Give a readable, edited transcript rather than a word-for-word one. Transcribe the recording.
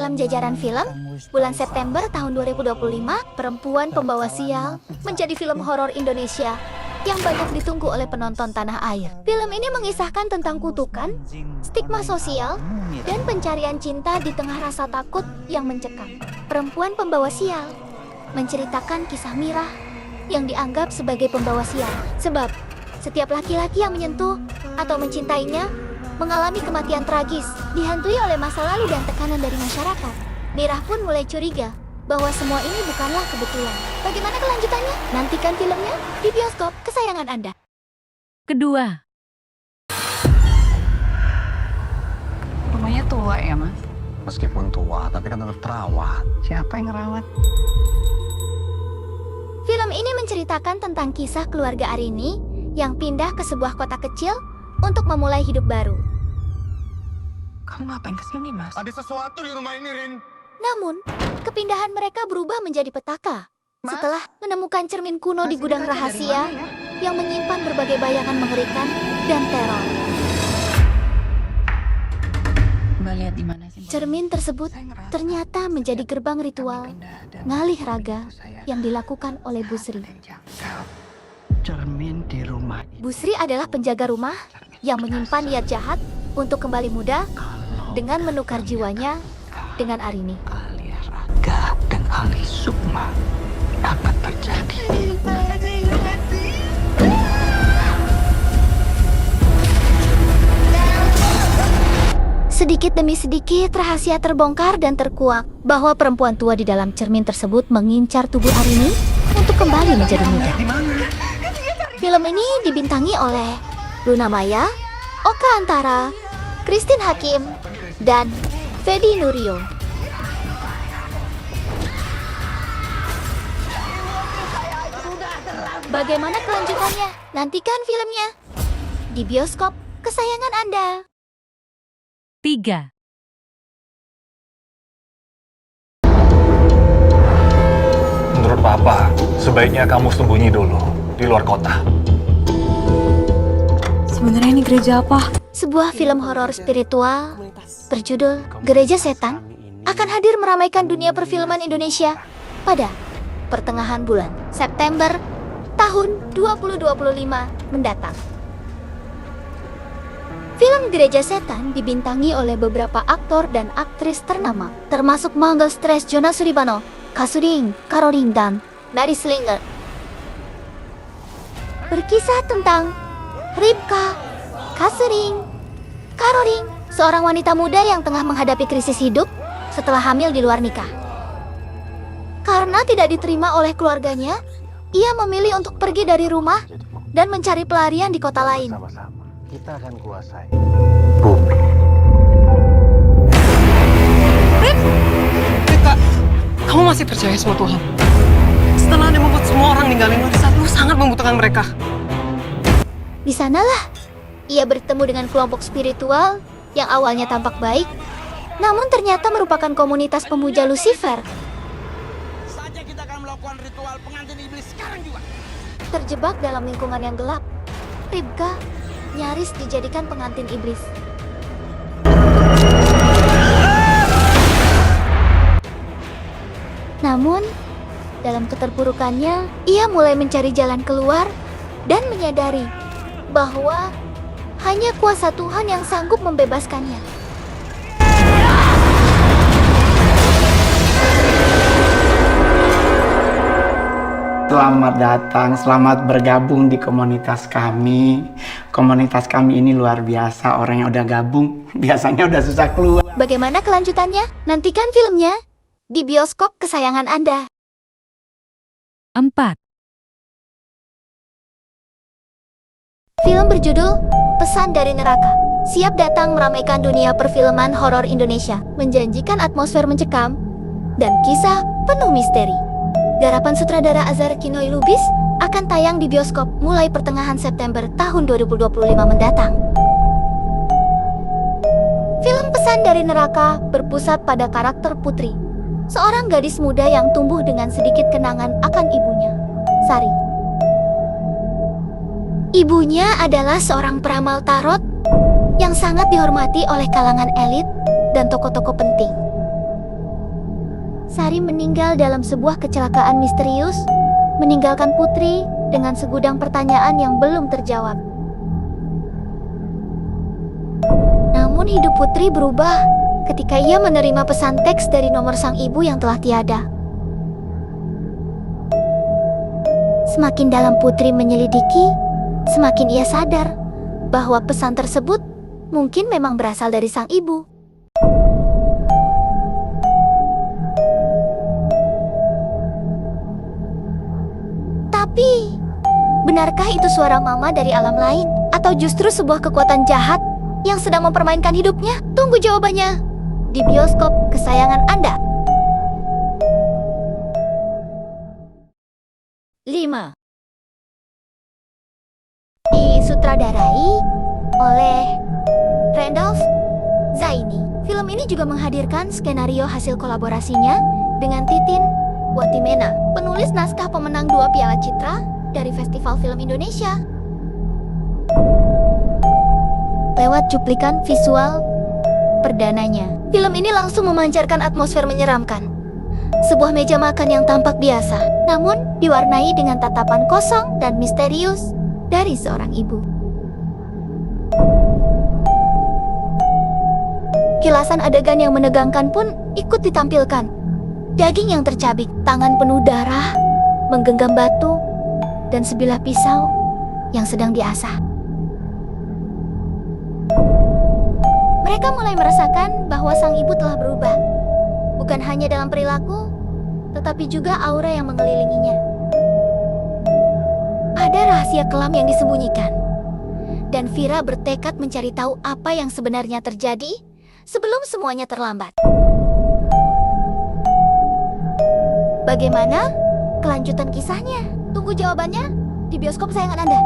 Dalam jajaran film, bulan September tahun 2025, Perempuan Pembawa Sial menjadi film horor Indonesia yang banyak ditunggu oleh penonton tanah air. Film ini mengisahkan tentang kutukan, stigma sosial, dan pencarian cinta di tengah rasa takut yang mencekam. Perempuan Pembawa Sial menceritakan kisah Mira yang dianggap sebagai pembawa sial. Sebab, setiap laki-laki yang menyentuh atau mencintainya mengalami kematian tragis, dihantui oleh masa lalu dan tekanan dari masyarakat. Mira pun mulai curiga bahwa semua ini bukanlah kebetulan. Bagaimana kelanjutannya? Nantikan filmnya di bioskop kesayangan Anda. Kedua, Rumahnya tua ya, Mas? Meskipun tua, tapi kan tetap terawat. Siapa yang ngerawat? Film ini menceritakan tentang kisah keluarga Arini yang pindah ke sebuah kota kecil untuk memulai hidup baru. Kamu ngapain kesini, Mas? Ada sesuatu di rumah ini, Rin. Namun, kepindahan mereka berubah menjadi petaka setelah menemukan cermin kuno di gudang rahasia yang menyimpan berbagai bayangan mengerikan dan teror. Mbak lihat di mana sih? Cermin tersebut ternyata menjadi gerbang ritual ngalih raga yang dilakukan oleh Bu Sri. Cermin di rumah. Bu Sri adalah penjaga rumah yang menyimpan niat jahat untuk kembali muda dengan menukar jiwanya dengan Arini. Alia Raga dan Ali Sukma akan terjadi. Sedikit demi sedikit rahasia terbongkar dan terkuak bahwa perempuan tua di dalam cermin tersebut mengincar tubuh Arini untuk kembali menjadi muda. Film ini dibintangi oleh Luna Maya, Oka Antara, Christine Hakim, dan Fedi Nurio. Bagaimana kelanjutannya? Nantikan filmnya di bioskop kesayangan Anda. 3. Menurut Papa, sebaiknya kamu sembunyi dulu di luar kota. Sebenarnya ini gereja apa? Sebuah film horor spiritual berjudul Gereja Setan akan hadir meramaikan dunia perfilman Indonesia pada pertengahan bulan September tahun 2025 mendatang. Film Gereja Setan dibintangi oleh beberapa aktor dan aktris ternama, termasuk Manggel Stress Jonas Suribano, Kasuring, Karoling, dan Mary Slinger. Berkisah tentang Ribka, Kasuring, Karoling, seorang wanita muda yang tengah menghadapi krisis hidup setelah hamil di luar nikah. Karena tidak diterima oleh keluarganya, ia memilih untuk pergi dari rumah dan mencari pelarian di kota lain. Sama-sama. Kita akan kuasai bumi. Rika, kamu masih percaya sama Tuhan? Setelah dia membuat semua orang ninggalin lu di saat lu sangat membutuhkan mereka. Di sanalah ia bertemu dengan kelompok spiritual yang awalnya tampak baik, namun ternyata merupakan komunitas pemuja Lucifer. Saja kita akan melakukan ritual pengantin iblis sekarang juga. Terjebak dalam lingkungan yang gelap, Ribka nyaris dijadikan pengantin iblis. Namun, dalam keterpurukannya, ia mulai mencari jalan keluar dan menyadari bahwa hanya kuasa Tuhan yang sanggup membebaskannya. Selamat datang, selamat bergabung di komunitas kami. Komunitas kami ini luar biasa, orang yang udah gabung biasanya udah susah keluar. Bagaimana kelanjutannya? Nantikan filmnya di bioskop kesayangan Anda. 4. Film berjudul Pesan dari Neraka siap datang meramaikan dunia perfilman horor Indonesia, menjanjikan atmosfer mencekam dan kisah penuh misteri. Garapan sutradara Azhar Kinoy Lubis akan tayang di bioskop mulai pertengahan September tahun 2025 mendatang. Film Pesan dari Neraka berpusat pada karakter Putri, seorang gadis muda yang tumbuh dengan sedikit kenangan akan ibunya, Sari. Ibunya adalah seorang peramal tarot yang sangat dihormati oleh kalangan elit dan tokoh-tokoh penting. Sari meninggal dalam sebuah kecelakaan misterius, meninggalkan Putri dengan segudang pertanyaan yang belum terjawab. Namun hidup Putri berubah ketika ia menerima pesan teks dari nomor sang ibu yang telah tiada. Semakin dalam Putri menyelidiki, semakin ia sadar bahwa pesan tersebut mungkin memang berasal dari sang ibu. Tapi, benarkah itu suara mama dari alam lain? Atau justru sebuah kekuatan jahat yang sedang mempermainkan hidupnya? Tunggu jawabannya di bioskop kesayangan Anda. 5. Disutradarai oleh Randolph Zaini. Film ini juga menghadirkan skenario hasil kolaborasinya dengan Titin Watimena, penulis naskah pemenang 2 Piala Citra dari Festival Film Indonesia. Lewat cuplikan visual perdananya, film ini langsung memancarkan atmosfer menyeramkan. Sebuah meja makan yang tampak biasa, namun diwarnai dengan tatapan kosong dan misterius dari seorang ibu. Kilasan adegan yang menegangkan pun ikut ditampilkan. Daging yang tercabik, tangan penuh darah, menggenggam batu, dan sebilah pisau yang sedang diasah. Mereka mulai merasakan bahwa sang ibu telah berubah, bukan hanya dalam perilaku, tetapi juga aura yang mengelilinginya. Ada rahasia kelam yang disembunyikan, dan Vira bertekad mencari tahu apa yang sebenarnya terjadi sebelum semuanya terlambat. Bagaimana kelanjutan kisahnya? Tunggu jawabannya di bioskop kesayangan Anda.